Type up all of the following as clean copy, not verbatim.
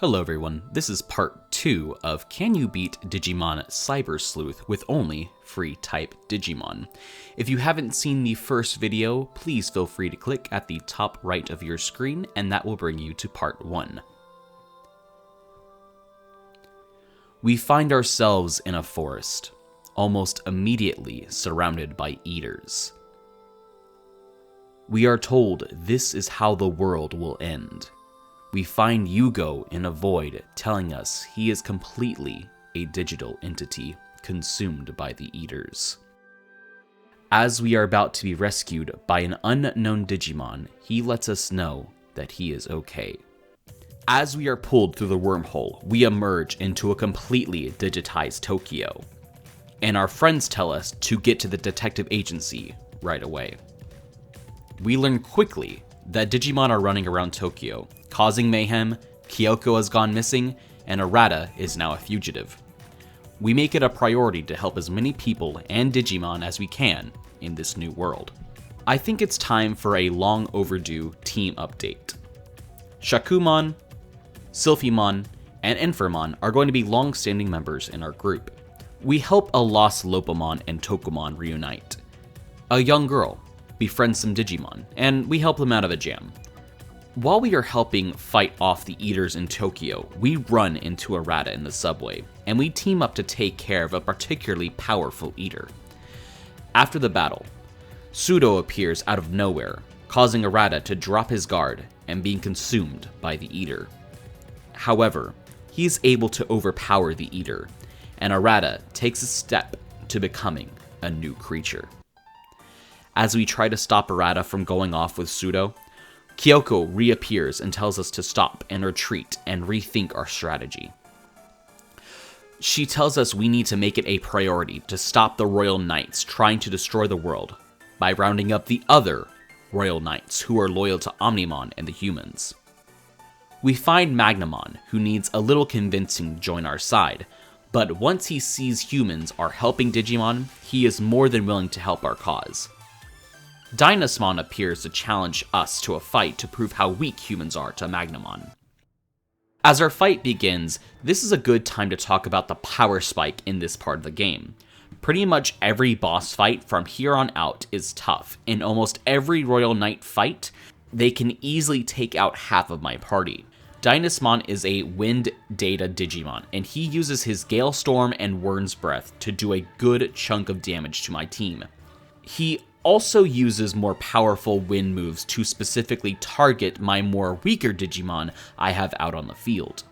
Hello everyone, this is part 2 of Can You Beat Digimon CyberSleuth with only free type Digimon. If you haven't seen the first video, please feel free to click at the top right of your screen and that will bring you to part 1. We find ourselves in a forest, almost immediately surrounded by eaters. We are told this is how the world will end. We find Yugo in a void telling us he is completely a digital entity consumed by the eaters. As we are about to be rescued by an unknown Digimon, he lets us know that he is okay. As we are pulled through the wormhole, we emerge into a completely digitized Tokyo, and our friends tell us to get to the detective agency right away. We learn quickly that Digimon are running around Tokyo, causing mayhem, Kyoko has gone missing, and Arata is now a fugitive. We make it a priority to help as many people and Digimon as we can in this new world. I think it's time for a long overdue team update. Shakumon, Sylphimon, and Infamon are going to be long-standing members in our group. We help a lost Lopamon and Tokumon reunite. A young girl befriends some Digimon, and we help them out of a jam. While we are helping fight off the eaters in Tokyo, we run into Arata in the subway, and we team up to take care of a particularly powerful eater. After the battle, Pseudo appears out of nowhere, causing Arata to drop his guard and being consumed by the eater. However, he is able to overpower the eater, and Arata takes a step to becoming a new creature. As we try to stop Arata from going off with Pseudo, Kyoko reappears and tells us to stop and retreat and rethink our strategy. She tells us we need to make it a priority to stop the Royal Knights trying to destroy the world by rounding up the other Royal Knights who are loyal to Omnimon and the humans. We find Magnamon, who needs a little convincing to join our side, but once he sees humans are helping Digimon, he is more than willing to help our cause. Dynasmon appears to challenge us to a fight to prove how weak humans are to Magnamon. As our fight begins, this is a good time to talk about the power spike in this part of the game. Pretty much every boss fight from here on out is tough. In almost every Royal Knight fight, they can easily take out half of my party. Dynasmon is a wind data Digimon, and he uses his Gale Storm and Wyrm's Breath to do a good chunk of damage to my team. He also uses more powerful wind moves to specifically target my more weaker Digimon I have out on the field.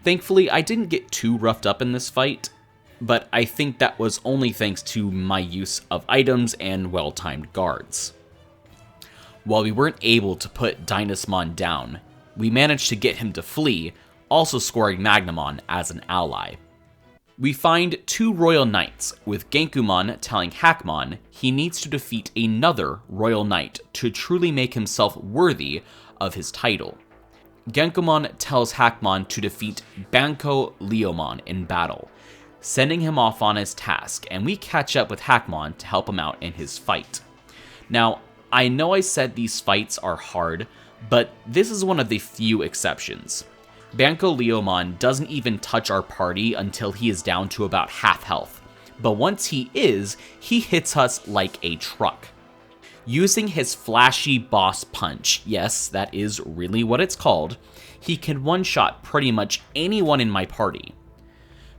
Thankfully, I didn't get too roughed up in this fight, but I think that was only thanks to my use of items and well-timed guards. While we weren't able to put Dynasmon down, we managed to get him to flee, also scoring Magnamon as an ally. We find two Royal Knights, with Genkumon telling Hackmon he needs to defeat another Royal Knight to truly make himself worthy of his title. Genkumon tells Hackmon to defeat Banco Leomon in battle, sending him off on his task, and we catch up with Hackmon to help him out in his fight. Now, I know I said these fights are hard, but this is one of the few exceptions. Banco Leomon doesn't even touch our party until he is down to about half health, but once he is, he hits us like a truck. Using his flashy boss punch, yes, that is really what it's called, he can one-shot pretty much anyone in my party.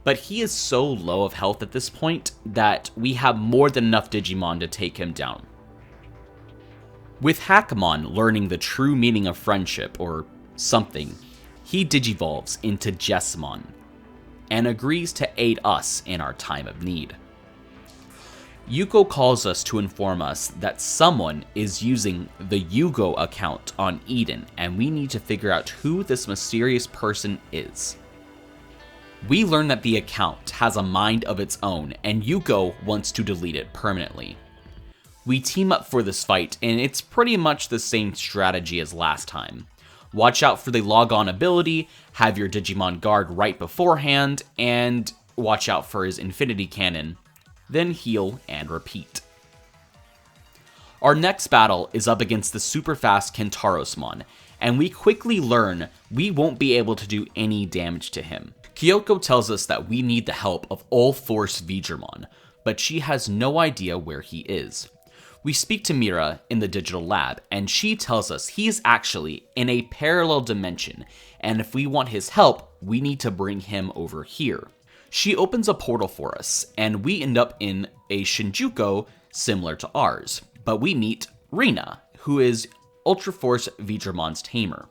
But he is so low of health at this point that we have more than enough Digimon to take him down. With Hackmon learning the true meaning of friendship, or something, he digivolves into Jessmon, and agrees to aid us in our time of need. Yuko calls us to inform us that someone is using the Yugo account on Eden, and we need to figure out who this mysterious person is. We learn that the account has a mind of its own, and Yuko wants to delete it permanently. We team up for this fight, and it's pretty much the same strategy as last time. Watch out for the log-on ability, have your Digimon guard right beforehand, and watch out for his Infinity Cannon, then heal and repeat. Our next battle is up against the super fast Kentarosmon, and we quickly learn we won't be able to do any damage to him. Kyoko tells us that we need the help of All-Force Digimon, but she has no idea where he is. We speak to Mira in the digital lab, and she tells us he is actually in a parallel dimension, and if we want his help, we need to bring him over here. She opens a portal for us, and we end up in a Shinjuku similar to ours, but we meet Rina, who is Ultra Force Vidramon's tamer.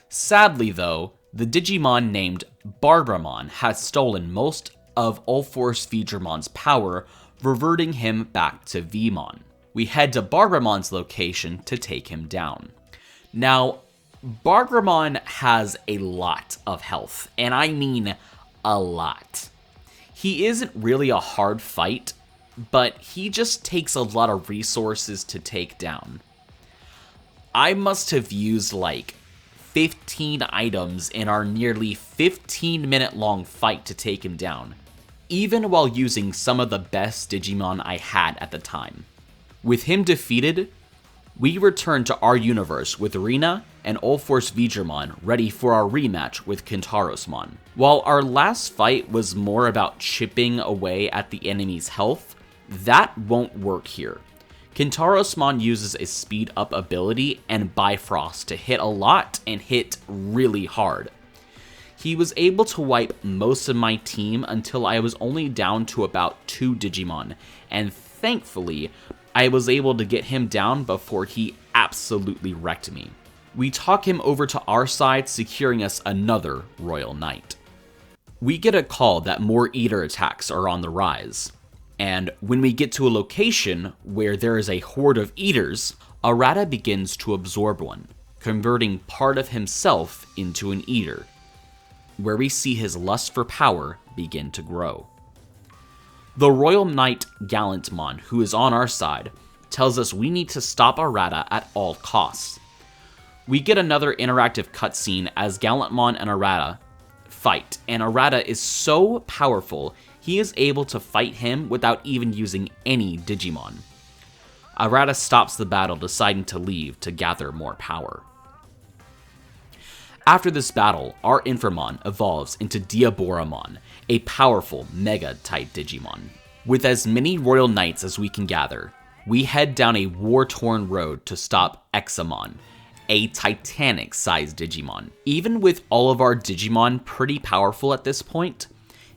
Sadly though, the Digimon named Barbamon has stolen most of All-Force Vidramon's power, reverting him back to Vmon. We head to Barbamon's location to take him down. Now, Barbamon has a lot of health, and I mean a lot. He isn't really a hard fight, but he just takes a lot of resources to take down. I must have used like 15 items in our nearly 15-minute long fight to take him down, even while using some of the best Digimon I had at the time. With him defeated, we return to our universe with Rina and All-Force Vidramon ready for our rematch with Kintarosmon. While our last fight was more about chipping away at the enemy's health, that won't work here. Kintarosmon uses a speed up ability and Bifrost to hit a lot and hit really hard. He was able to wipe most of my team until I was only down to about 2 Digimon, and thankfully, I was able to get him down before he absolutely wrecked me. We talk him over to our side, securing us another Royal Knight. We get a call that more Eater attacks are on the rise, and when we get to a location where there is a horde of Eaters, Arata begins to absorb one, converting part of himself into an Eater, where we see his lust for power begin to grow. The Royal Knight Gallantmon, who is on our side, tells us we need to stop Arata at all costs. We get another interactive cutscene as Gallantmon and Arata fight, and Arata is so powerful he is able to fight him without even using any Digimon. Arata stops the battle, deciding to leave to gather more power. After this battle, our Inframon evolves into Diaboramon, a powerful Mega-type Digimon. With as many Royal Knights as we can gather, we head down a war-torn road to stop Examon, a Titanic-sized Digimon. Even with all of our Digimon pretty powerful at this point,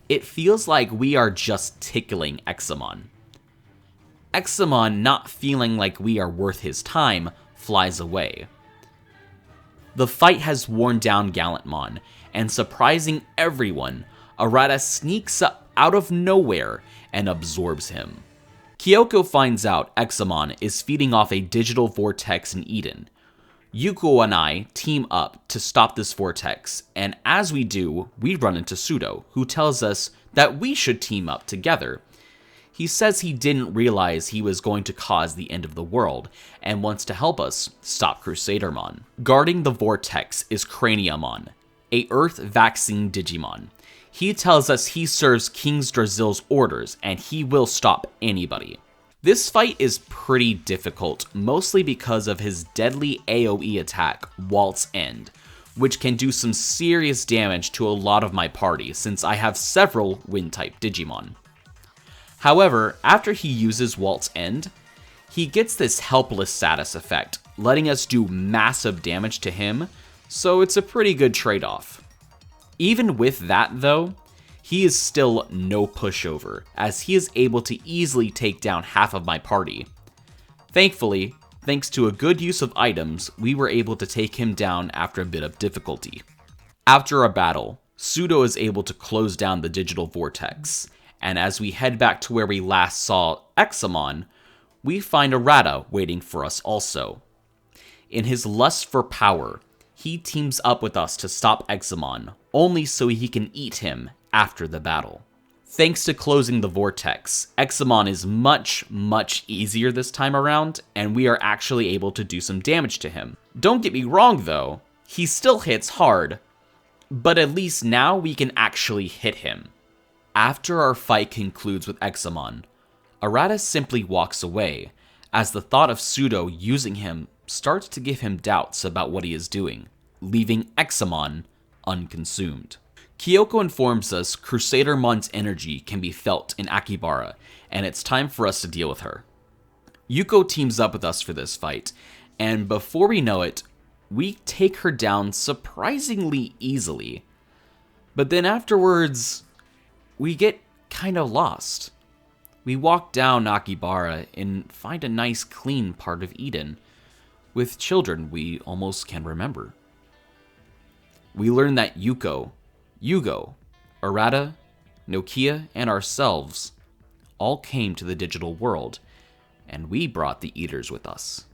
it feels like we are just tickling Examon. Examon, not feeling like we are worth his time, flies away. The fight has worn down Gallantmon, and surprising everyone, Arata sneaks up out of nowhere and absorbs him. Kyoko finds out Examon is feeding off a digital vortex in Eden. Yuko and I team up to stop this vortex, and as we do, we run into Pseudo, who tells us that we should team up together. He says he didn't realize he was going to cause the end of the world, and wants to help us stop Crusadermon. Guarding the vortex is Craniamon, a Earth vaccine Digimon. He tells us he serves King Drazil's orders, and he will stop anybody. This fight is pretty difficult, mostly because of his deadly AoE attack, Waltz End, which can do some serious damage to a lot of my party since I have several Wind-type Digimon. However, after he uses Waltz End, he gets this helpless status effect, letting us do massive damage to him, so it's a pretty good trade-off. Even with that though, he is still no pushover, as he is able to easily take down half of my party. Thankfully, thanks to a good use of items, we were able to take him down after a bit of difficulty. After a battle, Pseudo is able to close down the digital vortex, and as we head back to where we last saw Examon, we find Arata waiting for us also. In his lust for power, he teams up with us to stop Examon, only so he can eat him after the battle. Thanks to closing the vortex, Examon is much easier this time around, and we are actually able to do some damage to him. Don't get me wrong though, he still hits hard, but at least now we can actually hit him. After our fight concludes with Examon, Arata simply walks away, as the thought of Pseudo using him starts to give him doubts about what he is doing, leaving Examon unconsumed. Kyoko informs us Crusadermon's energy can be felt in Akibara, and it's time for us to deal with her. Yuko teams up with us for this fight, and before we know it, we take her down surprisingly easily. But then afterwards, we get kind of lost. We walk down Akibara and find a nice clean part of Eden, with children we almost can remember. We learn that Yuko, Yugo, Arata, Nokia, and ourselves all came to the digital world, and we brought the Eaters with us.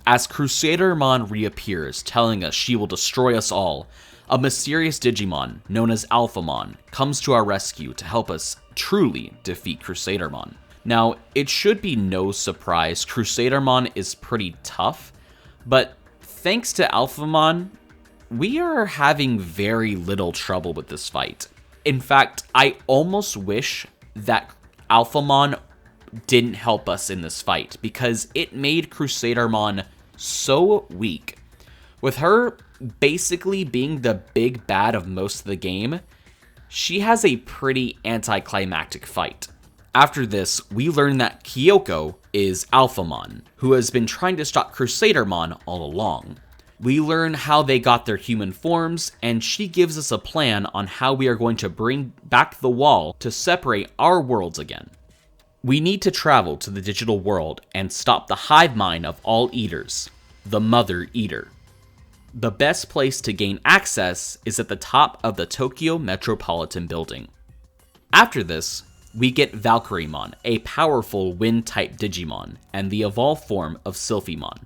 As Crusadermon reappears, telling us she will destroy us all, a mysterious Digimon known as Alphamon comes to our rescue to help us truly defeat Crusadermon. Now, it should be no surprise Crusadermon is pretty tough, but thanks to Alphamon, we are having very little trouble with this fight. In fact, I almost wish that Alphamon didn't help us in this fight, because it made Crusadermon so weak. With her basically being the big bad of most of the game, she has a pretty anticlimactic fight. After this, we learn that Kyoko is Alphamon, who has been trying to stop Crusadermon all along. We learn how they got their human forms, and she gives us a plan on how we are going to bring back the wall to separate our worlds again. We need to travel to the digital world and stop the hive mind of all Eaters, the Mother Eater. The best place to gain access is at the top of the Tokyo Metropolitan Building. After this, we get Valkyremon, a powerful wind-type Digimon, and the evolved form of Sylphimon.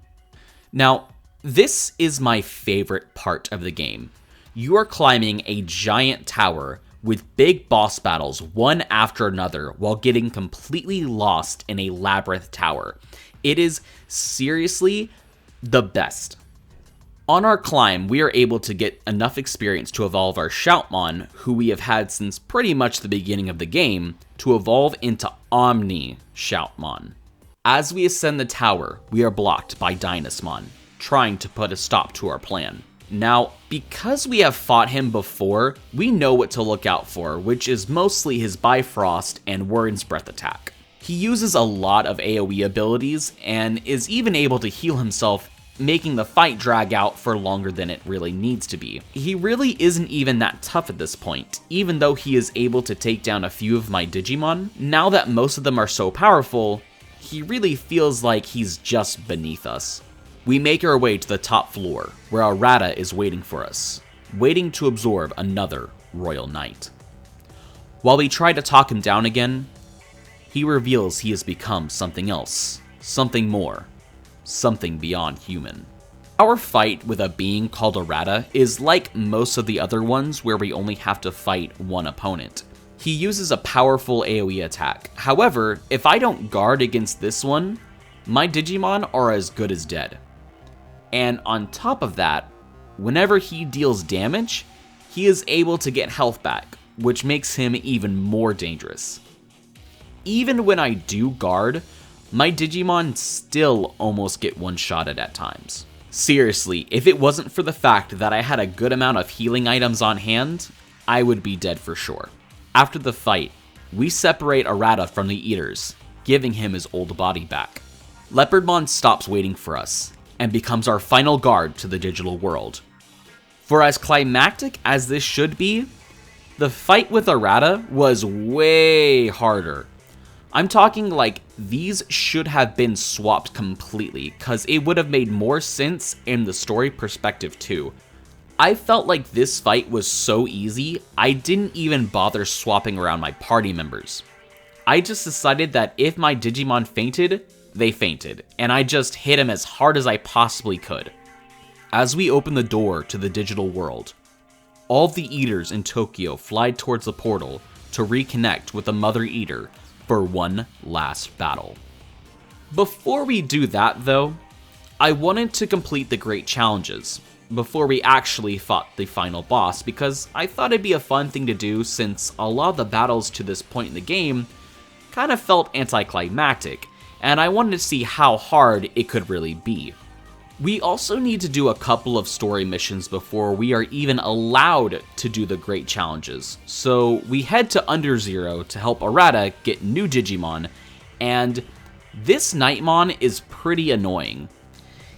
Now, this is my favorite part of the game. You are climbing a giant tower with big boss battles one after another while getting completely lost in a labyrinth tower. It is seriously the best. On our climb, we are able to get enough experience to evolve our Shoutmon, who we have had since pretty much the beginning of the game, to evolve into Omni Shoutmon. As we ascend the tower, we are blocked by Dynasmon, trying to put a stop to our plan. Now, because we have fought him before, we know what to look out for, which is mostly his Bifrost and Word's Breath attack. He uses a lot of AoE abilities, and is even able to heal himself, making the fight drag out for longer than it really needs to be. He really isn't even that tough at this point, even though he is able to take down a few of my Digimon. Now that most of them are so powerful, he really feels like he's just beneath us. We make our way to the top floor, where Arata is waiting for us, waiting to absorb another Royal Knight. While we try to talk him down again, he reveals he has become something else, something more, something beyond human. Our fight with a being called Arata is like most of the other ones where we only have to fight one opponent. He uses a powerful AoE attack. However, if I don't guard against this one, my Digimon are as good as dead. And on top of that, whenever he deals damage, he is able to get health back, which makes him even more dangerous. Even when I do guard, my Digimon still almost get one-shotted at times. Seriously, if it wasn't for the fact that I had a good amount of healing items on hand, I would be dead for sure. After the fight, we separate Arata from the Eaters, giving him his old body back. Leopardmon stops waiting for us, and becomes our final guard to the digital world. For as climactic as this should be, the fight with Arata was way harder. I'm talking like these should have been swapped completely, cause it would have made more sense in the story perspective too. I felt like this fight was so easy, I didn't even bother swapping around my party members. I just decided that if my Digimon fainted, they fainted, and I just hit him as hard as I possibly could. As we open the door to the digital world, all of the Eaters in Tokyo fly towards the portal to reconnect with the Mother Eater for one last battle. Before we do that though, I wanted to complete the great challenges before we actually fought the final boss, because I thought it'd be a fun thing to do since a lot of the battles to this point in the game kind of felt anticlimactic, and I wanted to see how hard it could really be. We also need to do a couple of story missions before we are even allowed to do the great challenges. So we head to Underzero to help Arata get new Digimon, and this Nightmon is pretty annoying.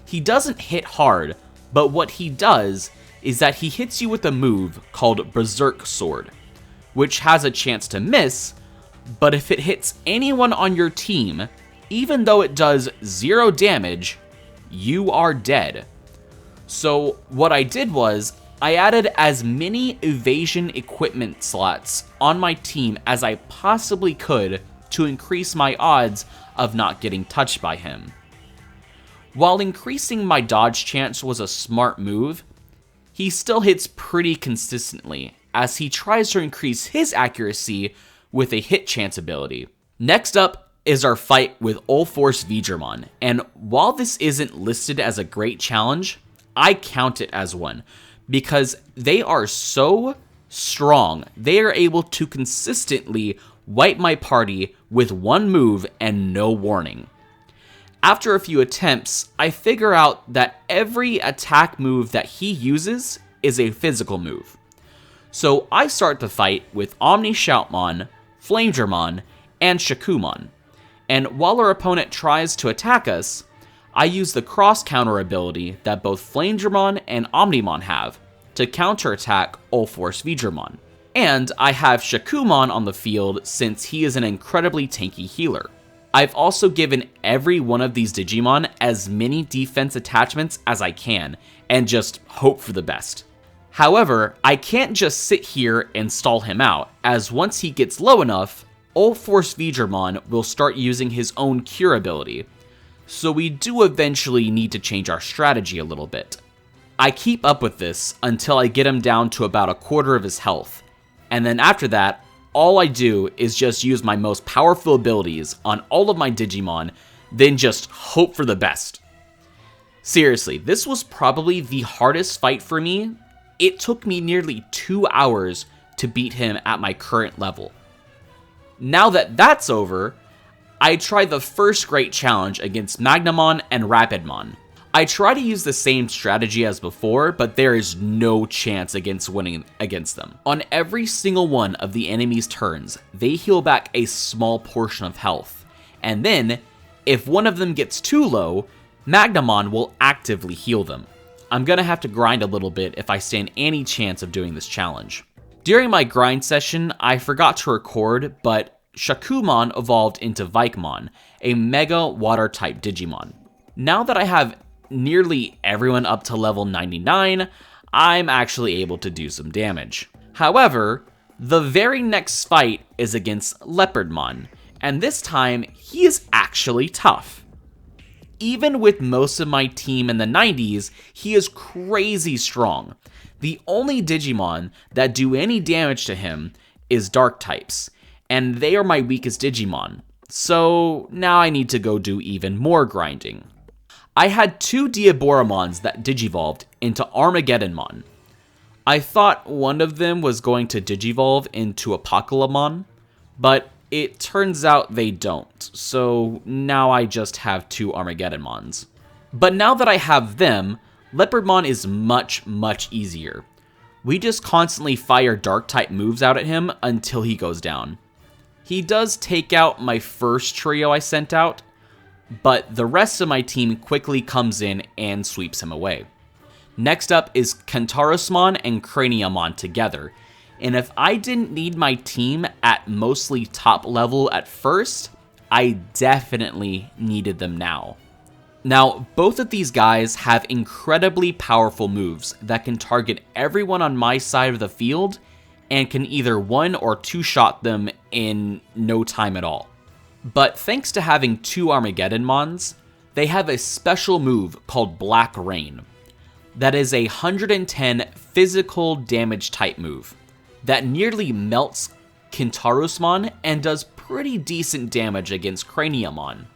He doesn't hit hard, but what he does is that he hits you with a move called Berserk Sword, which has a chance to miss, but if it hits anyone on your team, even though it does 0 damage, you are dead. So what I did was, I added as many evasion equipment slots on my team as I possibly could to increase my odds of not getting touched by him. While increasing my dodge chance was a smart move, he still hits pretty consistently as he tries to increase his accuracy with a hit chance ability. Next up is our fight with All-Force Vigramon, and while this isn't listed as a great challenge, I count it as one, because they are so strong, they are able to consistently wipe my party with one move and no warning. After a few attempts, I figure out that every attack move that he uses is a physical move. So I start the fight with Omni Shoutmon, Flamedramon, and Shakumon. And while our opponent tries to attack us, I use the cross-counter ability that both Flamedramon and Omnimon have to counterattack All-Force Vigramon. And I have Shakumon on the field since he is an incredibly tanky healer. I've also given every one of these Digimon as many defense attachments as I can, and just hope for the best. However, I can't just sit here and stall him out, as once he gets low enough, All-Force Vigramon will start using his own cure ability, so we do eventually need to change our strategy a little bit. I keep up with this until I get him down to about a quarter of his health, and then after that, all I do is just use my most powerful abilities on all of my Digimon, then just hope for the best. Seriously, this was probably the hardest fight for me. It took me nearly 2 hours to beat him at my current level. Now that that's over, I try the first great challenge against Magnamon and Rapidmon. I try to use the same strategy as before, but there is no chance against winning against them. On every single one of the enemy's turns, they heal back a small portion of health, and then, if one of them gets too low, Magnamon will actively heal them. I'm gonna have to grind a little bit if I stand any chance of doing this challenge. During my grind session, I forgot to record, but Shakumon evolved into Vikemon, a Mega Water-type Digimon. Now that I have nearly everyone up to level 99, I'm actually able to do some damage. However, the very next fight is against Leopardmon, and this time, he is actually tough. Even with most of my team in the 90s, he is crazy strong. The only Digimon that do any damage to him is Dark types, and they are my weakest Digimon, so now I need to go do even more grinding. I had 2 Diaboromons that digivolved into Armageddonmon. I thought one of them was going to digivolve into Apocalypmon, but it turns out they don't, so now I just have 2 Armageddonmons. But now that I have them, Leopardmon is much easier. We just constantly fire Dark-type moves out at him until he goes down. He does take out my first trio I sent out, but the rest of my team quickly comes in and sweeps him away. Next up is Kentarosmon and Craniamon together, and if I didn't need my team at mostly top level at first, I definitely needed them now. Now, both of these guys have incredibly powerful moves that can target everyone on my side of the field and can either 1 or 2 shot them in no time at all. But thanks to having 2 Armageddonmons, they have a special move called Black Rain. That is a 110 physical damage type move that nearly melts Kentarosmon and does pretty decent damage against Craniamon.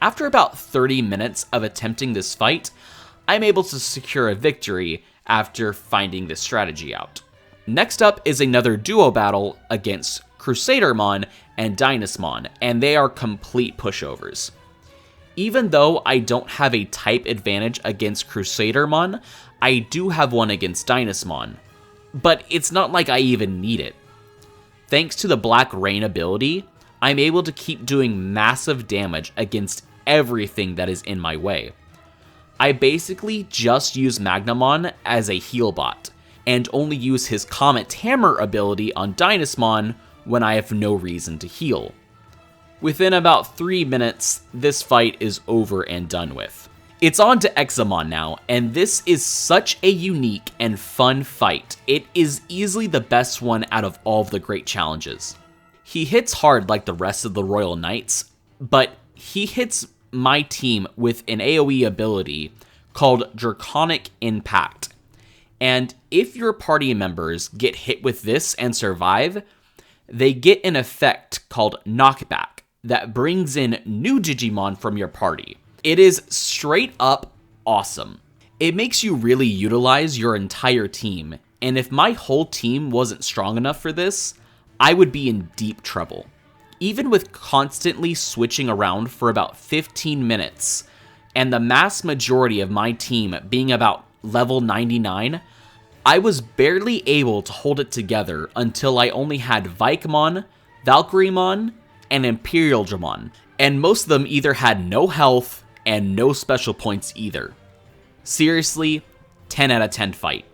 After about 30 minutes of attempting this fight, I'm able to secure a victory after finding this strategy out. Next up is another duo battle against Crusadermon and Dynasmon, and they are complete pushovers. Even though I don't have a type advantage against Crusadermon, I do have one against Dynasmon, but it's not like I even need it. Thanks to the Black Rain ability, I'm able to keep doing massive damage against everything that is in my way. I basically just use Magnamon as a heal bot, and only use his Comet Hammer ability on Dynasmon when I have no reason to heal. Within about 3 minutes, this fight is over and done with. It's on to Examon now, and this is such a unique and fun fight. It is easily the best one out of all of the great challenges. He hits hard like the rest of the Royal Knights, but he hits my team with an AoE ability called Draconic Impact. And if your party members get hit with this and survive, they get an effect called Knockback that brings in new Digimon from your party. It is straight up awesome. It makes you really utilize your entire team, and if my whole team wasn't strong enough for this, I would be in deep trouble. Even with constantly switching around for about 15 minutes, and the mass majority of my team being about level 99, I was barely able to hold it together until I only had Vikemon, Valkyriemon, and Imperial Dramon, and most of them either had no health and no special points either. Seriously, 10 out of 10 fight.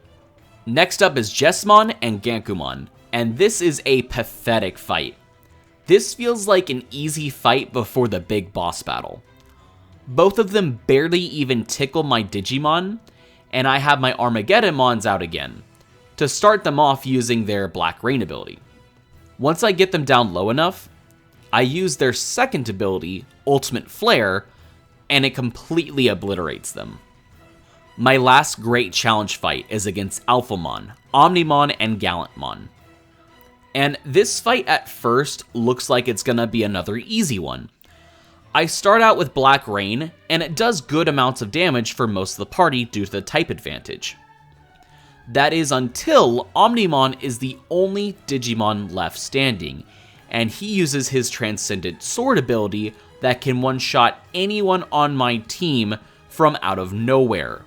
Next up is Jessamon and Gankumon, and this is a pathetic fight. This feels like an easy fight before the big boss battle. Both of them barely even tickle my Digimon, and I have my Armageddonmons out again, to start them off using their Black Rain ability. Once I get them down low enough, I use their second ability, Ultimate Flare, and it completely obliterates them. My last great challenge fight is against Alphamon, Omnimon, and Gallantmon. And this fight at first looks like it's gonna be another easy one. I start out with Black Rain, and it does good amounts of damage for most of the party due to the type advantage. That is until Omnimon is the only Digimon left standing, and he uses his Transcendent Sword ability that can one-shot anyone on my team from out of nowhere.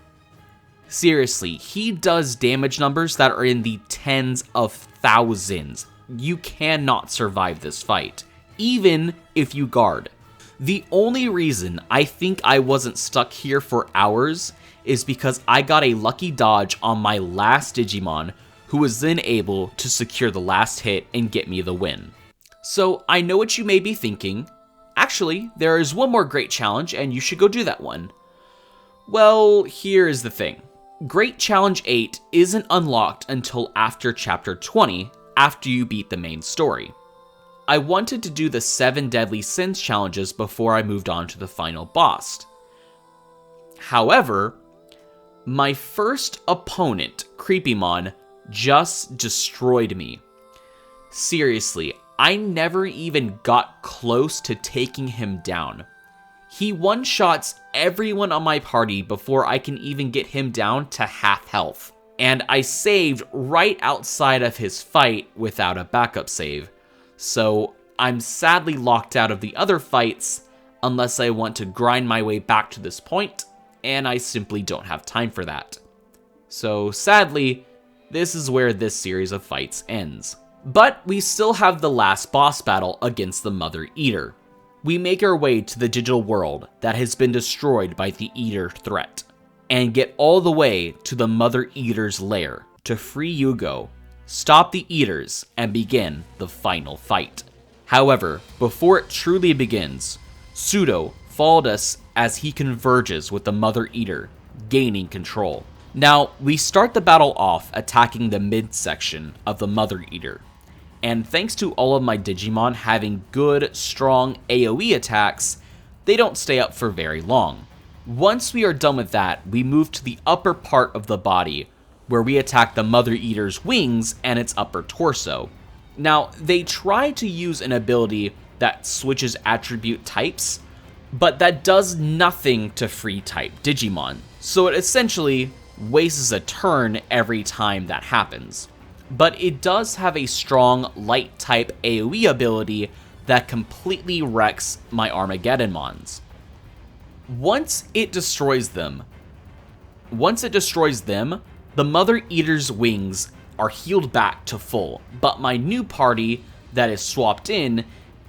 Seriously, he does damage numbers that are in the tens of thousands. You cannot survive this fight, even if you guard. The only reason I think I wasn't stuck here for hours is because I got a lucky dodge on my last Digimon, who was then able to secure the last hit and get me the win. So I know what you may be thinking. Actually, there is one more great challenge and you should go do that one. Well, here is the thing. Great Challenge 8 isn't unlocked until after Chapter 20, after you beat the main story. I wanted to do the 7 Deadly Sins challenges before I moved on to the final boss. However, my first opponent, Creepymon, just destroyed me. Seriously, I never even got close to taking him down. He one-shots everyone on my party before I can even get him down to half health. And I saved right outside of his fight without a backup save. So I'm sadly locked out of the other fights unless I want to grind my way back to this point, and I simply don't have time for that. So sadly, this is where this series of fights ends. But we still have the last boss battle against the Mother Eater. We make our way to the digital world that has been destroyed by the Eater threat, and get all the way to the Mother Eater's lair to free Yugo, stop the Eaters, and begin the final fight. However, before it truly begins, Pseudo followed us as he converges with the Mother Eater, gaining control. Now, we start the battle off attacking the midsection of the Mother Eater, and thanks to all of my Digimon having good, strong AoE attacks, they don't stay up for very long. Once we are done with that, we move to the upper part of the body, where we attack the Mother Eater's wings and its upper torso. Now, they try to use an ability that switches attribute types, but that does nothing to free type Digimon, so it essentially wastes a turn every time that happens. But it does have a strong light type AoE ability that completely wrecks my Armageddonmons. Once it destroys them, the Mother Eater's wings are healed back to full, but my new party that is swapped in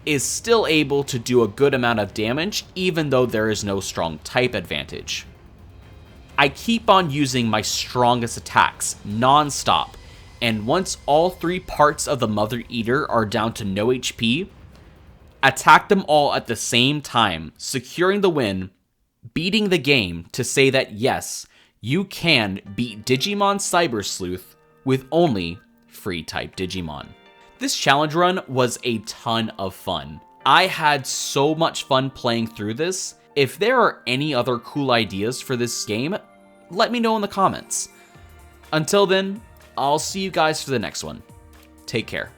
is still able to do a good amount of damage, even though there is no strong type advantage. I keep on using my strongest attacks non-stop, and once all 3 parts of the Mother Eater are down to no HP, attack them all at the same time, securing the win, beating the game to say that yes, you can beat Digimon CyberSleuth with only free type Digimon. This challenge run was a ton of fun. I had so much fun playing through this. If there are any other cool ideas for this game, let me know in the comments. Until then, I'll see you guys for the next one. Take care.